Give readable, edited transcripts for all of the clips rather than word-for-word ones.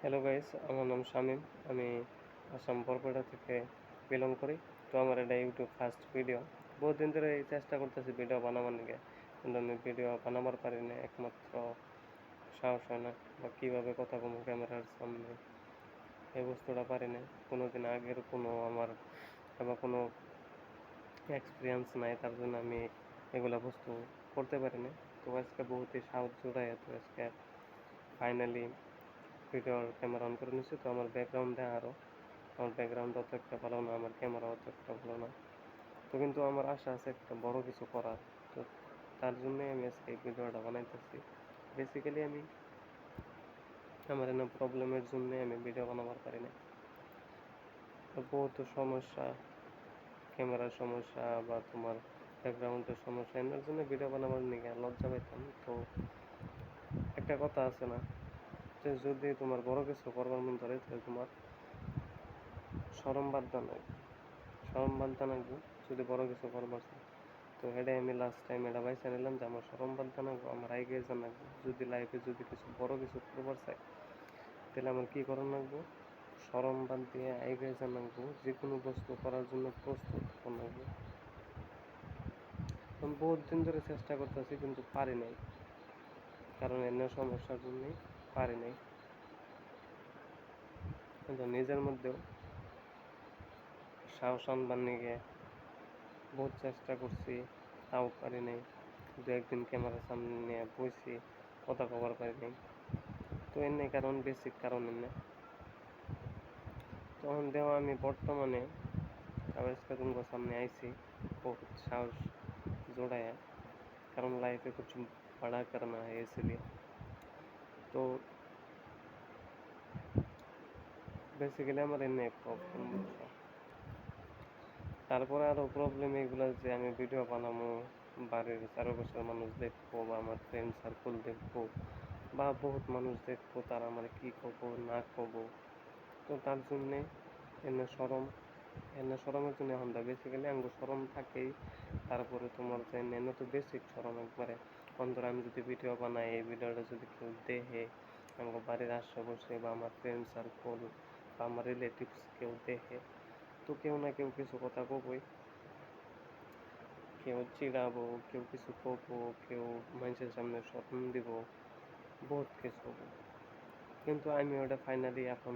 Hello guys, আমার নাম শামীম। আমি আসাম বরপেটা থেকে বিলং করি। তো আমার এটা ইউটিউব ফার্স্ট ভিডিও। বহুত দিন ধরে এই চেষ্টা করতেছি ভিডিও বানাবার নিকে, কিন্তু আমি ভিডিও বানাবার পারি না। একমাত্র সাহস হয় না, বা কীভাবে কথা বলবো ক্যামেরার সামনে, এই বস্তুটা পারি না। কোনো দিন আগের আমার কোনো এক্সপিরিয়েন্স নাই, তার জন্য আমি এগুলা বস্তু করতে পারি না। তো আজকে বহুতই সাহস জোড়ায়, তো আজকে ফাইনালি ভিডিওর ক্যামেরা অন করে নিচ্ছি। তো আমার ব্যাকগ্রাউন্ডে আমার ব্যাকগ্রাউন্ড অত একটা ভালো না, আমার ক্যামেরা অত একটা ভালো না। তো কিন্তু আমার আশা আছে একটা বড় কিছু করার। তো তার জন্যই আমি আজকে এই ভিডিওটা বানাইতেছি। বেসিক্যালি আমার এনে প্রবলেমের জন্যে আমি ভিডিও বানাবার পারি না। তো বহুত সমস্যা, ক্যামেরার সমস্যা বা তোমার ব্যাকগ্রাউন্ডের সমস্যা, এর জন্য ভিডিও বানাবার নিয়ে লজ্জা পাইতাম। তো একটা কথা আছে না, যে যদি তোমার বড় কিছু করবার মন ধরে, তাহলে তোমার শরম বাদ দাও লাগবে, শরম বাদ দাও লাগবে যদি বড় কিছু করবার চাই। তো এটাই আমি লাস্ট টাইম এটা বাইসা নিলাম যে আমার শরম বাদ দাও লাগবে, আমার আগে জানাবো। যদি লাইফে যদি কিছু বড় কিছু করবার চাই, তাহলে আমার কী করার লাগবো? শরম বাদ দিয়ে আগে জানাবো, যে কোনো বস্তু করার জন্য প্রস্তুত হওয়া লাগবে। আমি বহুত দিন ধরে চেষ্টা করতেছি, কিন্তু পারি নাই, কারণ এমনি সমস্যার জন্যই পারি নাই। কিন্তু নিজের মধ্যেও সাহস আনবার নিয়ে বহুত চেষ্টা করছি, তাও পারি নাই। দু একদিন ক্যামেরার সামনে নিয়ে বইছি, কথা কবার পারি নাই। তো এমনি কারণ, বেসিক কারণ এমনি। তখন দেওয়া আমি বর্তমানে আজকে তোমার সামনে আইছি বহুত সাহস জোড়ায়, কারণ লাইফে কিছু बड़ा करना है इसलिए। তো বেসিক্যালি আমার এমনি প্রবলেম, বুঝছো। তারপরে আরও প্রবলেম এগুলো যে আমি ভিডিও বানাবো, বাড়ির চারপাশের মানুষ দেখবো, বা আমার ফ্রেন্ড সার্কেল দেখবো, বা বহুত মানুষ দেখবো, তারা আমার কী করবো না করবো। তো তার জন্যে শরমের জন্য এখন বেসিক্যালি আমাকে শরম থাকেই। তারপরে তোমার যে এনে তো বেসিক শরম একবারে। অন্তর আমি যদি ভিডিও বানাই, এই ভিডিওটা যদি কেউ দেখে, আমাকে বাড়ির আশেপাশে বা আমার ফ্রেন্ড সার্কেল বা আমার রিলেটিভস কেউ দেখে, তো কেউ না কেউ কিছু কথা কবই। কেউ চিড়াবো, কেউ কিছু করবো, কেউ মানুষের সামনে শরম দিব, বহুত কিছু হবো। কিন্তু আমি ওটা ফাইনালি এখন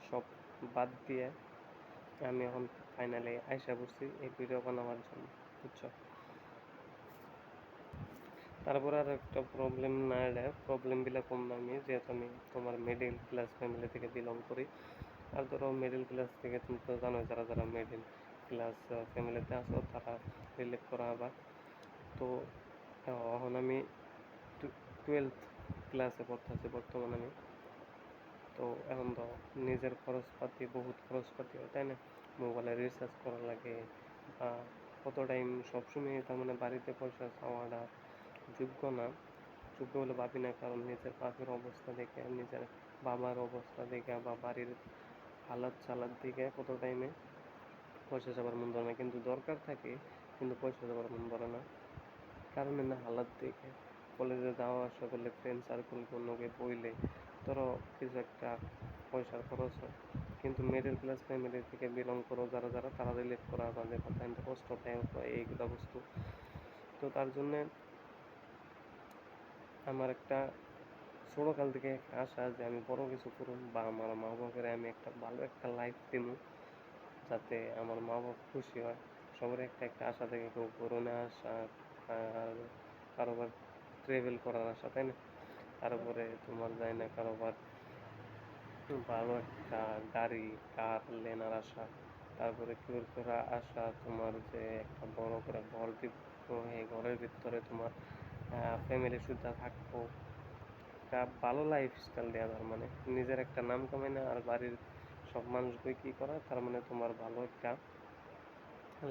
সব বাদ দিয়ে আমি এখন ফাইনালি আইসা পড়ছি এই ভিডিও বানাবার জন্য, বুঝছো। তারপরে আর একটা প্রবলেম না, এটা প্রবলেমগুলো কম না। আমি যেহেতু আমি তোমার মিডিল ক্লাস ফ্যামিলি থেকে বিলং করি, আর ধরো মিডিল ক্লাস থেকে তুমি তো জানো, যারা যারা মিডিল ক্লাস ফ্যামিলিতে আসো তারা রিলেট করা আবার। তো এখন আমি 12th ক্লাসে পড়তেছি বর্তমানে আমি। তো এখন তো নিজের খরচপাতি, বহুত খরচপাতি হয়, তাই না? মোবাইলে রিচার্জ করা লাগে, বা কত টাইম সবসময় তার মানে বাড়িতে পয়সা চাওয়াটা যোগ্য না, যোগ্য বলে ভাবি না। কারণ নিজের বাপের অবস্থা দেখে, নিজের বাবার অবস্থা দেখে, বা বাড়ির হালাত চালাত দেখে কত টাইমে পয়সা চাবার মন ধরে না, কিন্তু দরকার থাকে, কিন্তু পয়সা চাবার মন ধরে না। কারণ না হালাত দেখে কলেজে যাওয়া আসা করলে, ফ্রেন্ড সার্কেল কোনোকে বইলে ধরো কিছু একটা পয়সার খরচ হয়। কিন্তু মিডল ক্লাস ফ্যামিলি থেকে বিলং করো যারা যারা, তারা রিলেট করা তাদের কথা কিন্তু কষ্ট পায় এইগুলা বস্তু। তো তার জন্যে আমার একটা ছোটোকাল থেকে একটা আশা যে আমি বড় কিছু করুন, বা আমার মা বাবাকে আমি একটা ভালো একটা লাইফ দিব, যাতে আমার মা বাবা খুশি হয়। সবার একটা একটা আশা থেকে, কেউ করোনা আসা, আর কারোবার ট্রেভেল করার আশা, তাই না? তারপরে তোমার যায় না কারোবার ভালো একটা গাড়ি কার লেনার আশা। তারপরে কেউ করা আশা তোমার যে একটা বড় করে ঘর দিব, এই ঘরের ভিতরে তোমার ফ্যামিলি সুদ্ধা থাকবো, একটা ভালো লাইফস্টাইল দেওয়া। তার মানে নিজের একটা নাম কামাই না, আর বাড়ির সব মানুষকে কী করা, তার মানে তোমার ভালো একটা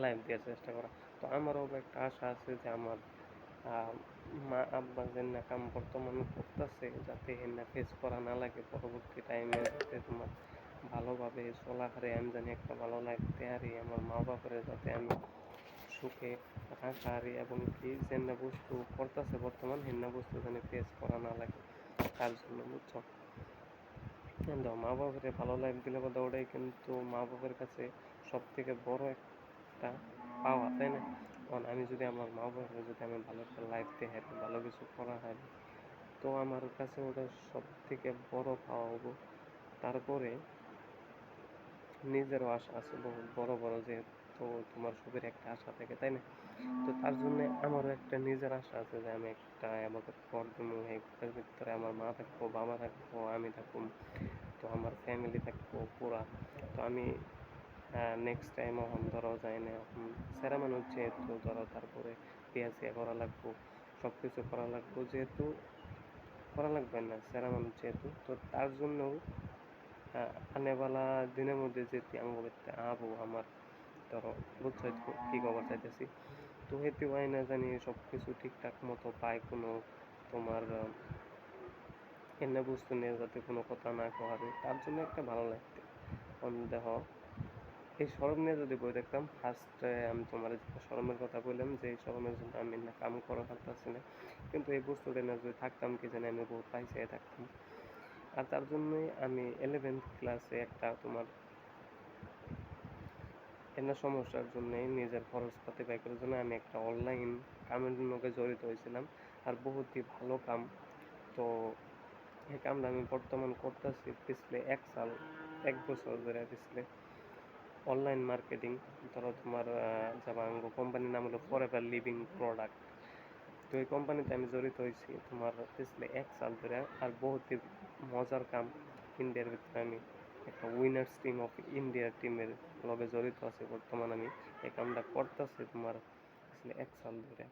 লাইফ দেওয়ার চেষ্টা করা। তো আমারও একটা আশা আছে যে আমার মা আব্বা যে না কাম বর্তমান করতেছে, যাতে না ফেস করা না লাগে পরবর্তী টাইমে, যাতে তোমার ভালোভাবে চলা হারে আমি জানি একটা ভালো লাইফ দেয়ারি, আমার মা বাবারে যাতে আমি সুখে রাখা হারি, এবং কি যে বস্তু করতেছে বর্তমান হেন্না বস্তু যেন ফেস করা না লাগে, তার জন্য, বুঝছো। কিন্তু মা বাবাকে ভালো লাইফ দিলে কথা ওটাই কিন্তু মা বাবার কাছে সব থেকে বড় একটা পাওয়া, তাই না? কারণ আমি যদি আমার মা বাবাকে যদি আমি ভালো একটা লাইফ দেখাই, ভালো কিছু করা হয়, তো আমার কাছে ওটা সব থেকে বড় পাওয়া হবো। তারপরে নিজেরও আশা আছে বহুত বড় বড়, যেহেতু তোমার সবের একটা আশা থাকে, তাই না? তো তার জন্য আমারও একটা নিজের আশা আছে যে আমি একটা আমাদের ঘর দেবো, এই ঘরের ভিতরে আমার মা থাকবো, বাবা থাকবো, আমি থাকবো, তো আমার ফ্যামিলি থাকবো পুরা। তো আমি নেক্সট টাইম এখন ধরো যাই না, এখন সেরা মানুষ যেহেতু ধরো, তারপরে বিয়া সিয়া করা লাগবো, সব কিছু করা লাগবো, যেহেতু করা লাগবে না সেরা মানুষ যেহেতু, তো তার জন্য আনেবালা দিনের মধ্যে যেতে আঙ্গুলতে আবু আমার ধরো বুঝছো তো কি খবর চাইতেছি। তো হেতু হয় না জানি সব কিছু ঠিকঠাক মতো পায়, কোনো তোমার এনে বুঝতে নিয়ে যাতে কোনো কথা না কহারে, তার জন্য একটা ভালো লাগতো। দেখো এই শরম নিয়ে যদি বই দেখতাম, ফার্স্টে আমি তোমার শরমের কথা বললাম যে এই শরমের জন্য আমি না কাম করা পারতাছি না, কিন্তু এই বস্তুটা না যদি থাকতাম কি জানি আমি বহুত পাইছে থাকতাম। আর তার জন্যই আমি 11th ক্লাসে একটা তোমার এমন সমস্যার জন্যই নিজের খরচপাতি ব্যয় করার জন্য আমি একটা অনলাইন কামের লগে জড়িত হয়েছিলাম, আর বহুতই ভালো কাম। তো এই কামটা আমি বর্তমান করতেছি পিছলে 1 সাল 1 বছর ধরে পিছলে অনলাইন মার্কেটিং। ধরো তোমার জাবাঙ্গো কোম্পানির নাম হলো ফরএভার লিভিং প্রোডাক্ট। তো এই কোম্পানিতে আমি জড়িত হয়েছি তোমার পিছলে 1 সাল ধরে, আর বহুতই মজার কাম। ইন্ডিয়ার ভিতরে আমি একটা উইনার্স টিম অফ ইন্ডিয়ার টিমের লগে জড়িত আছি বর্তমান। আমি এই কামটা করতেছি তোমার পিছলে 1 সাল ধরে।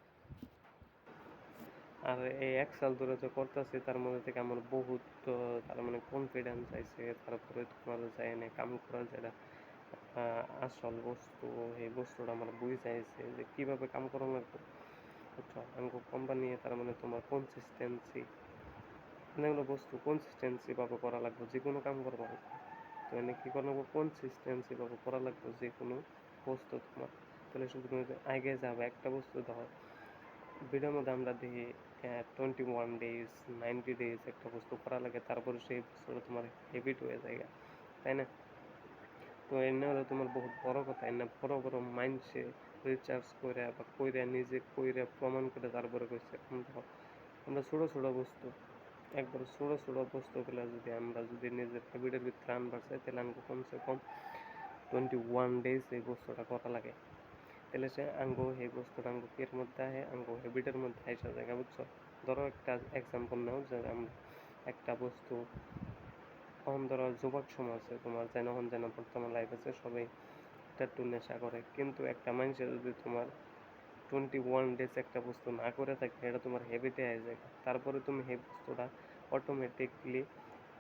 আর এই 1 সাল ধরে যে করতেছি তার মধ্যে থেকে আমার বহুত তার মানে কনফিডেন্স আইছে, তারপরে তোমার যায় না কাম করা যেটা আসল বস্তু, এই বস্তুটা আমার বুঝাইছে যে কিভাবে কাম করা লাগবে। বুঝছো, আঙ্গো কোম্পানি তার মানে তোমার কনসিস্টেন্সি অনেকগুলো বস্তু কনসিস্টেন্সি ভাবে করা লাগবে, যে কোনো কাম করা লাগবে। তো এনে কি করা লাগবে, কনসিস্টেন্সি ভাবে করা লাগবে যে কোনো বস্তু তোমার, তাহলে শুধু তুমি আগে যাবে একটা বস্তু ধরো ভিডিওর মধ্যে আমরা দেখি 21 ডেজ 90 ডেজ একটা বস্তু করা লাগে, তারপরে সেই বস্তুটা তোমার হ্যাবিট হয়ে যায়, তাই না? তো এনে হলো তোমার বহুত বড় কথা, এনে বড় বড় মাইন্ডসে রিচার্জ করে বা কইরা নিজে কইরা প্রমাণ করে তারপরে কইছে আমরা ছোট ছোট বস্তু, একবার ছোট ছোট বস্তুগুলো যদি আমরা যদি নিজের হ্যাবিটের ভিতরে আনবার চাই, তাহলে আমাকে কমসে কম 21 ডেজ এই বস্তুটা করা লাগে। তাহলে সে আঙ্গো এই বস্তুটা আঙ্গো এর মধ্যে আহে, আঙ্গো হ্যাবিটের মধ্যে আইসা জায়গা, বুঝছো? ধরো একটা এক্সাম্পল নাও যে আমরা একটা বস্তু তখন ধরো যুবক সমাজে তোমার যেন যেন বর্তমান লাইফ আছে সবাই একটু নেশা করে, কিন্তু একটা মানুষের যদি তোমার 21 ডেজ একটা বস্তু না করে থাকে, এটা তোমার হ্যাবিটে হয়ে যায়, তারপরে তুমি সেই বস্তুটা অটোমেটিকলি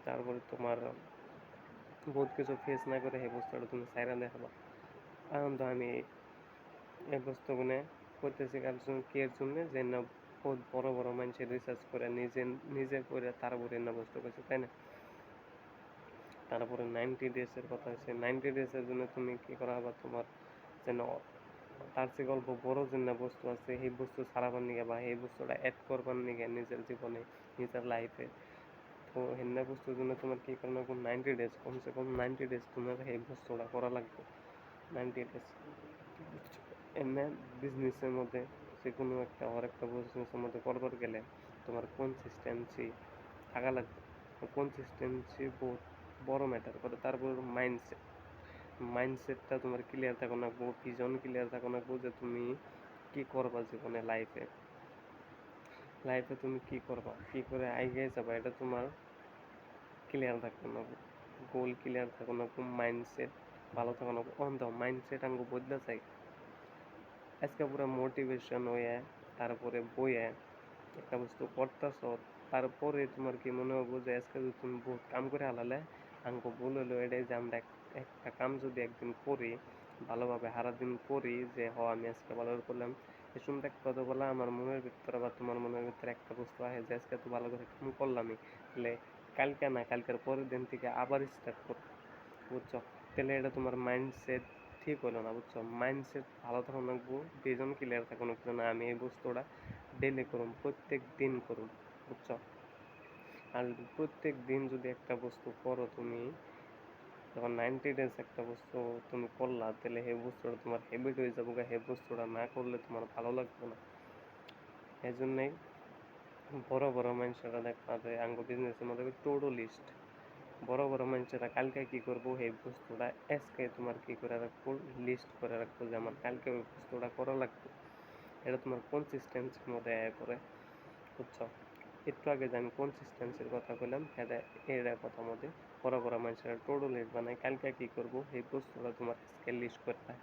তারপরে তোমার বহুত কিছু ফেস না করে সেই বস্তুটা তুমি সাইরা দেখাবা। এখন তো আমি এই বস্তুগুলো করতেছি কার জন্য, কি এর জন্য যে না বহুত বড় বড় মানুষের রিসার্চ করে নিজে নিজে করে তারপরে না বস্তু করছে, তাই না? তারপরে 90 ডেজের কথা আছে, 90 ডেজের জন্য তুমি কি করা হবে, তোমার যেন তার চেয়ে গল্প বড় যে না বস্তু আছে সেই বস্তু ছাড়াবার নিগে বা এই বস্তুটা অ্যাড করবার নিগে নিজের জীবনে নিজের লাইফে। তো হেন্না বস্তুর জন্য তোমার কি করা লাগবে, 90 ডেজ কমসে কম 90 ডেজ তোমার এই বস্তুটা করা লাগবে, 90 ডেজ। এমনি বিজনেসের মধ্যে যে কোনো একটা আর একটা বিজনেসের মধ্যে করবার গেলে তোমার কনসিস্টেন্সি থাকা লাগবে। কনসিস্টেন্সি বহুত বড় ম্যাটার করে। তারপর মাইন্ডসেট, মাইন্ডসেটটা তোমার ক্লিয়ার থাকো লাগবো, ভিজন ক্লিয়ার থাকো লাগবো যে তুমি কি করবা জীবনে, লাইফে লাইফে তুমি কি করবা, কি করে আগে যাবা, এটা তোমার ক্লিয়ার থাকো লাগবো, গোল ক্লিয়ার থাকো লাগবো, মাইন্ডসেট ভালো থাকো লাগবো। অন্ধ মাইন্ডসেট আঙ্গু বদলে চাই আজকে পুরো মোটিভেশন হয়ে তারপরে বইয়ে একটা বস্তু করতেছ, তারপরে তোমার কি মনে হবো যে আজকে যদি তুমি বহুত কাম করে হালালে আঙ্কু ভুল হলো এটাই যে আমরা একটা কাম যদি একদিন করি ভালোভাবে হারা দিন করি, যে আমি আজকে ভালো করে করলাম, এই শুনতে একটা কথা বলা আমার মনের ভিতরে বা তোমার মনের ভিতরে একটা বস্তু আসে যে আজকে তো ভালো করে কাম করলামই, তাহলে কালকে না কালকের পরের দিন থেকে আবার স্টার্ট করো, বুঝছো? তাহলে এটা তোমার মাইন্ডসেট ঠিক হলো না, বুঝছো? মাইন্ডসেট ভালো থাকুন লাগবো, ভিজন ক্লিয়ার থাকুন লাগবো না আমি এই বস্তুটা ডেলি করুম, প্রত্যেক দিন করুম, বুঝছো? আর প্রত্যেক দিন যদি একটা বস্তু করো তুমি, যখন 90 days একটা বস্তু তুমি করলা, তাহলে সেই বস্তুটা তোমার হ্যাবিট হয়ে যাবো। সেই বস্তুটা না করলে তোমার ভালো লাগবে না। এই জন্যই বড় বড় মানুষেরা দেখবা যে আঙ্গ বিজনেসের মধ্যে টু ডু লিস্ট, বড় বড় মানুষেরা কালকে কি করবো এই বস্তুটা আজকে তোমার কি করে রাখবো, লিস্ট করে রাখবো যে আমার কালকে ওই বস্তুটা করা লাগবে। এটা তোমার কনসিস্টেন্সির মধ্যে আয় করে, বুঝছো? একটু আগে যে আমি কনসিস্টেন্সির কথা বললাম, এর কথা মধ্যে বড় বড় মানুষেরা টু ডু লিস্ট বানায়, কালকে কি করবো এই বস্তুটা তোমার আজকে লিস্ট করে দেয়।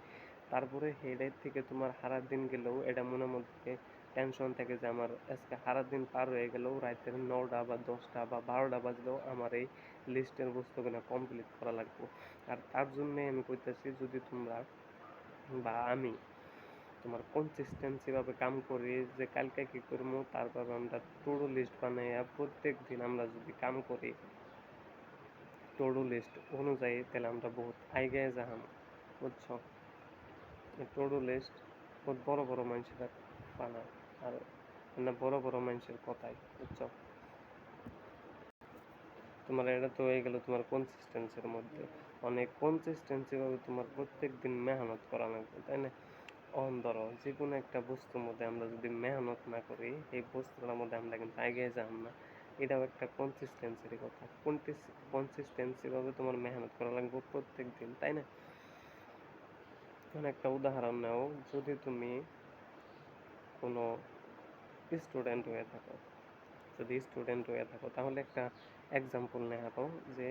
তারপরে হেডের থেকে তোমার হারার দিন গেলেও এটা মনের মধ্যে টেনশন থাকে যে আমার আজকে হারার দিন পার হয়ে গেলেও রাতের 9টা বা 10টা বা 12টা বাজলেও আমার এই লিস্টের বস্তুগুলো কমপ্লিট করা লাগবে। আর তার জন্যে আমি কইতেছি, যদি তোমরা বা আমি তোমার কনসিস্টেন্সিভাবে কাম করি যে কালকে কি করবো, তারপর আমরা টু ডু লিস্ট বানাইয়া প্রত্যেক দিন আমরা যদি কাম করি টু ডু লিস্ট অনুযায়ী, তাহলে আমরা বহুত আইগায় যাহাম, বুঝছো? টু ডু লিস্ট বহুত বড় বড় মানুষেরা বানায়, আর না বড় বড় মানুষের কথাই, বুঝছো? তোমার এটা তো হয়ে গেল তোমার কনসিস্টেন্সির মধ্যে। অনেক কনসিস্টেন্সিভাবে তোমার প্রত্যেক দিন মেহনত করা লাগবে, তাই না? ধরো যে কোনো একটা বস্তুর মধ্যে আমরা যদি মেহনত না করি, এই বস্তুটার মধ্যে আমরা কিন্তু এগিয়ে যাব না। এটাও একটা কনসিস্টেন্সির কথা। কনসিস্টেন্সিভাবে তোমার মেহনত করা লাগবে প্রত্যেক দিন, তাই না? এখন একটা উদাহরণ নাও, যদি তুমি কোনো স্টুডেন্ট হয়ে থাকো, তাহলে একটা এক্সাম্পল নেওয়া হোক যে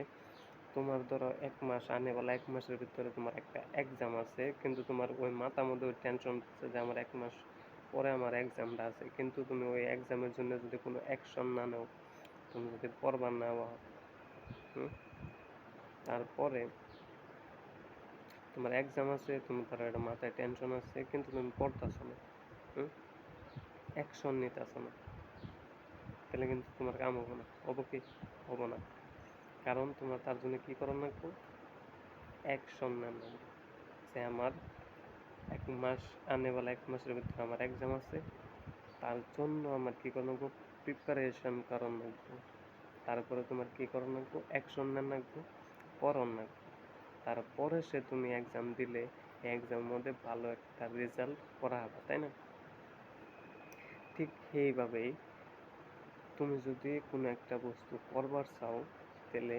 তোমার ধরো 1 মাস আনেওয়ালা, 1 মাসের ভিতরে তোমার একটা এক্সাম আছে, কিন্তু তোমার ওই মাথার মধ্যে ওই টেনশন আছে যে আমার 1 মাস পরে আমার এক্সামটা আছে, কিন্তু তুমি ওই এক্সামের জন্য যদি কোনো অ্যাকশন না নাও, তুমি যদি পড়বার না হও, তারপরে তোমার এক্সাম আছে, তুমি তার একটা মাথায় টেনশন আছে, কিন্তু তুমি পড়তেছো না, অ্যাকশন নিতেছো না, তাহলে কিন্তু তোমার কাম হবো না। হবো কি? হবো না। কারণ তোমার তার জন্য কি করার লাগবে? অ্যাকশন নেওয়া লাগবে। যে আমার 1 মাস আনেওয়ালা, 1 মাসের ভিতরে আমার এক্সাম আছে, তার জন্য আমার কি করার লাগবে? প্রিপারেশন করার লাগবে। তারপরে তোমার কি করার লাগবে? অ্যাকশন নেওয়া লাগবে, পড়ার লাগবে। তারপরে সে তুমি এক্সাম দিলে এই এক্সামের মধ্যে ভালো একটা রেজাল্ট করা হবে, তাই না? ঠিক সেইভাবেই তুমি যদি কোনো একটা বস্তু করবার চাও, তাহলে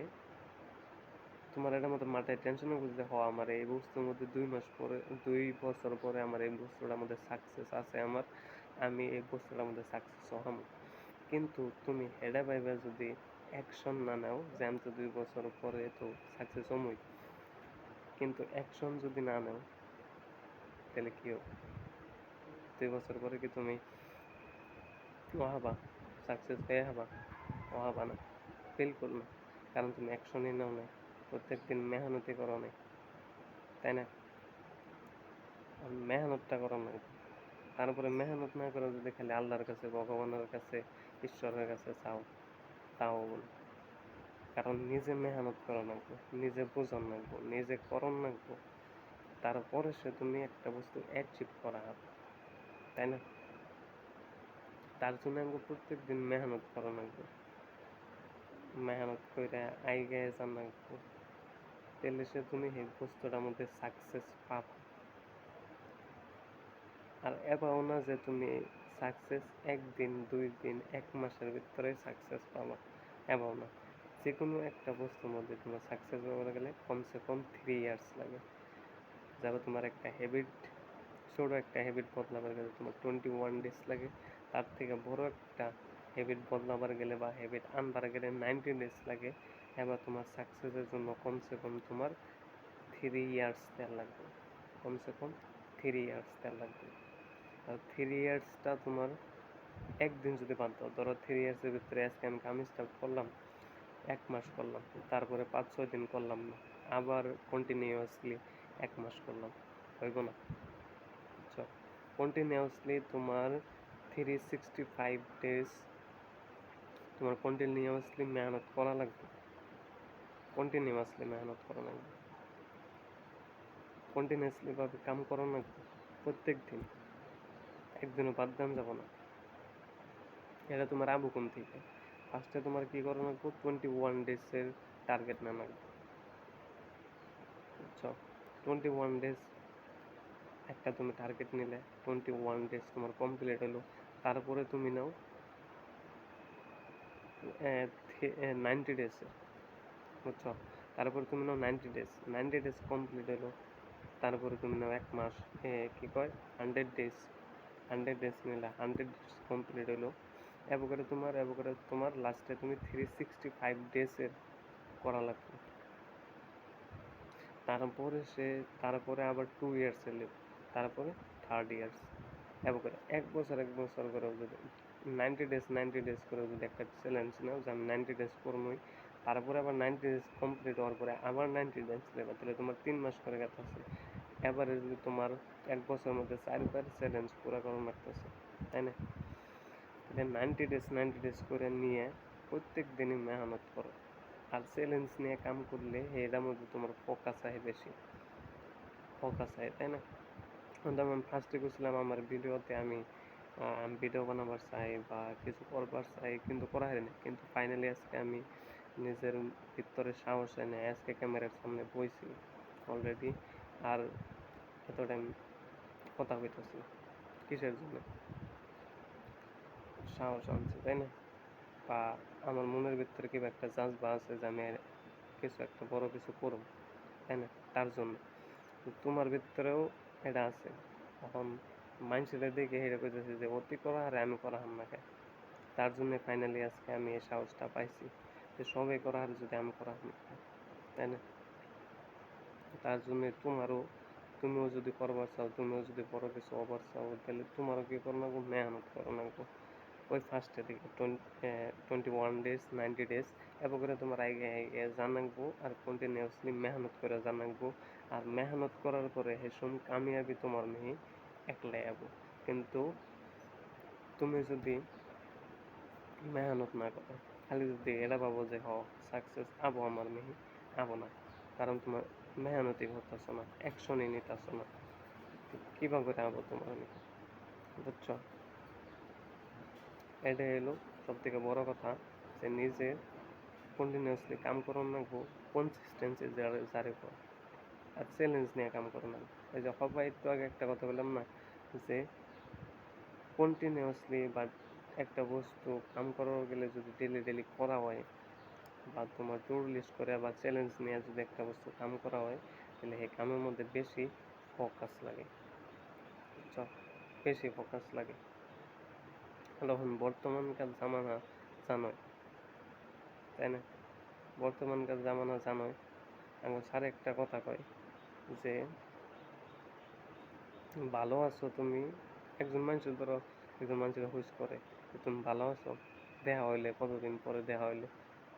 তোমার এটার মধ্যে মাথায় টেনশন বুঝতে হয় আমার এই বস্তুর মধ্যে 2 মাস পরে, 2 বছর পরে আমার এই বস্তুটার মধ্যে সাকসেস আছে, আমি এই বস্তুটার মধ্যে সাকসেস হম। কিন্তু তুমি হেডা পাইবা যদি অ্যাকশন না নাও, যে আমি তো 2 বছর পরে তো সাকসেস হমই, কিন্তু অ্যাকশন যদি না নাও, তাহলে কি হবে? 2 বছর পরে কি তুমি হবা সাকসেস হয়ে হবা? হবা না, বিলকুল না। কারণ তুমি অ্যাকশনই নাও নাই, প্রত্যেক দিন মেহনতি করো নাই, তাই না? মেহনতটা করো নাই। তারপরে মেহনত না করে যদি খালি আল্লাহর কাছে, ভগবানের কাছে, ঈশ্বরের কাছে চাও, তাও বল। কারণ নিজে মেহনত করা লাগবো, নিজে বোঝান লাগবো, নিজে করণ লাগবো, তারপরে সে তুমি একটা বস্তু অ্যাচিভ করা হবে, তাই না? তার জন্য আমাকে প্রত্যেক দিন মেহনত করা লাগবে, মেহনত করে আইগে যান লাগবো, তাহলে সে তুমি সেই বস্তুটার মধ্যে সাকসেস পাবা। আর এবারও না যে তুমি সাকসেস 1 দিন 2 দিন 1 মাসের ভিতরে সাকসেস পাবা, এবারও না। যে কোনো একটা বস্তুর মধ্যে তোমার সাকসেস পাওয়ার গেলে কমসে কম 3 ইয়ার্স লাগে। যাবে তোমার একটা হ্যাবিট, ছোটো একটা হ্যাবিট বদলাবার গেলে তোমার 21 days লাগে। তার থেকে বড় একটা হ্যাবিট বদলাবার গেলে বা হ্যাবিট আনবার গেলে 90 days লাগে। এবার তোমার সাকসেসের জন্য কমসে কম তোমার 3 ইয়ার্স দেওয়া লাগবে, কমসে কম 3 ইয়ার্স দেওয়া লাগবে। আর 3 ইয়ার্সটা তোমার একদিন যদি বাদ দাও, ধরো 3 ইয়ার্সের ভিতরে আজকে আমি কাম স্টার্ট করলাম, 1 মাস করলাম, তারপরে 5-6 দিন করলাম না, আবার কন্টিনিউয়াসলি 1 মাস করলাম, হইব না? আচ্ছা, কন্টিনিউয়াসলি তোমার 365 days তোমার কন্টিনিউয়াসলি মেহনত করা লাগবে, কন্টিনিউয়াসলি মেহনত করা লাগবে, কন্টিনিউয়াসলি ভাবে কাম করা লাগবে প্রত্যেক দিন, একদিনও বাদ দেন যাব না। এটা তোমার আবু কোন থেকে? ফার্স্টে তোমার কী করা লাগবো, 21 ডেজের টার্গেট নেওয়া লাগবে, বুঝছো? 21 ডেজ একটা তুমি টার্গেট নিলে, 21 ডেজ তোমার কমপ্লিট হলো, তারপরে তুমি নাও 90 ডেজে, বুঝছো? তারপরে তুমি নাও 90 ডেজ কমপ্লিট হলো, তারপরে তুমি নাও 1 মাস, কি কয় 100 ডেজ নিলে 100 ডেজ কমপ্লিট হলো, এবার তোমার লাস্টে তুমি 365 ডেজের করা লাগবে। তারপরে আবার 2 ইয়ার্সের নেবে, তারপরে 3rd ইয়ার্স, এবার 1 বছর করে যদি 90 ডেজ করে যদি একটা চ্যালেঞ্জ নাও যে আমি 90 ডেজ করবোই, তারপরে আবার 90 ডেজ কমপ্লিট হওয়ার পরে আবার 90 ডেজ নেবে, তাহলে তোমার 3 মাস করে গেছে। এবারে যদি তোমার 1 বছরের মধ্যে 4বার চ্যালেঞ্জ পুরা করানো লাগতেছে, তাই না? তাহলে 90 ডেজ করে নিয়ে প্রত্যেক দিনই মেহনত করো, আর চ্যালেঞ্জ নিয়ে কাম করলে এটার মধ্যে তোমার ফোকাস হয় বেশি, তাই না? যেমন ফার্স্টে করছিলাম আমার ভিডিওতে আমি ভিডিও বানাবার চাই বা কিছু করবার চাই, কিন্তু করা হয়নি, কিন্তু ফাইনালি আজকে আমি নিজের ভিতরে সাহস এনে আজকে ক্যামেরার সামনে বইছি অলরেডি, আর এত টাইম কথা কইতেছি কিসের জন্য? সাহস আনছি, তাই না? বা আমার মনের ভিতরে কিবা একটা জাজবা আছে যে আমি কিছু একটা বড় কিছু করব, তাই না? তার জন্য তোমার ভিতরেও এটা আছে। এখন মানুষের দেখে এটা কইতেছে যে অতি করা আর আমি করা হাম না খাই, তার জন্য ফাইনালি আজকে আমি এই সাহসটা পাইছি যে সবাই করা আর যদি আমি করা হাম না খাই, তাই না? তার জন্য তুমিও যদি করবার চাও, তুমিও যদি বড় কিছু হবার চাও, তাহলে তোমারও কি করো লাগবো, মেহনত করো লাগবো। ওই ফার্স্টের দিকে 21 ডেজ 90 ডেজ এবার করে তোমার আগে জানাকবো, আর কন্টিনিউয়াসলি মেহনত করে জানাকবো, আর মেহনত করার পরে হেসুম কামিয়াবি তোমার মেহি একলাই আবো। কিন্তু তুমি যদি মেহনত না করো, খালি যদি এটা ভাবো যে সাকসেস আবো আমার মেহি, আবো না, কারণ তোমার মেহনতই করতেছো না, অ্যাকশনই নিতেছো না, কিভাবে করে আবো তোমার মেহি, বুঝছো? এটাই হলো সব থেকে বড় কথা, যে নিজে কন্টিনিউয়াসলি কাম করুন লাগবো, কনসিস্টেন্সি জারি কর, আর চ্যালেঞ্জ নিয়ে কাম করুন লাগবো। এই যে সবাই একটু আগে একটা কথা বললাম না, যে কন্টিনিউয়াসলি বা একটা বস্তু কাম করার গেলে যদি ডেলি করা হয়, বা তোমার টু লিস্ট করে বা চ্যালেঞ্জ নিয়ে যদি একটা বস্তু কাম করা হয়, তাহলে এই কামের মধ্যে বেশি ফোকাস লাগে, বুঝছো? বেশি ফোকাস লাগে। তখন বর্তমানকার জামানা জানোই, তাই না? বর্তমানকার জামানা জানোই, আমার স্যার একটা কথা কয় যে ভালো আছো তুমি, একজন মানুষের হুইস করে যে তুমি ভালো আছো, দেখা হইলে কতদিন পরে দেখা হইলে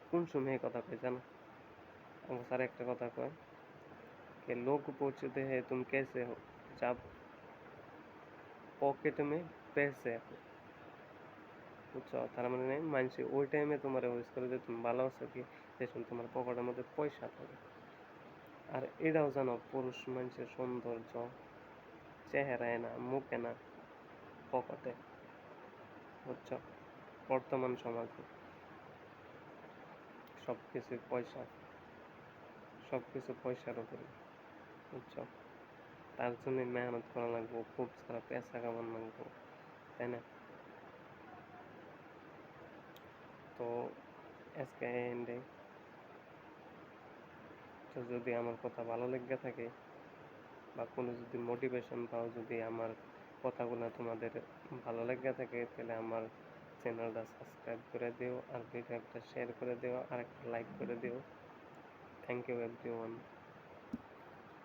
কোন সময় কথা কয় জানো? আমার স্যার একটা কথা কয়, कि लोग पूछते हैं तुम कैसे हो जब पॉकेट में पैसे हो, বুঝছো? তার মানে মানুষ ওই টাইমে তোমার হুইস করে যে তুমি ভালো আছো কি, যখন তোমার পকেটের মধ্যে পয়সা থাকে। আর এটাও জানো, পুরুষ মানুষের সৌন্দর্য চেহারায় না, মুখে না, পকেটে, বুঝছো? বর্তমান সমাজে সবকিছু পয়সার উপরে, বুঝছো? তার জন্য মেহনত করা লাগবো, খুব সারা পেশা কামান লাগবো, তাই না? তো আজকে এন্ডে, তো যদি আমার কথা ভালো লেগে থাকে বা কোনো যদি মোটিভেশন পাও, যদি আমার কথাগুলো তোমাদের ভালো লেগে থাকে, তাহলে আমার চ্যানেলটা সাবস্ক্রাইব করে দিও, আর ভিডিও একটা শেয়ার করে দিও, আর একটা লাইক করে দিও। Thank you everyone.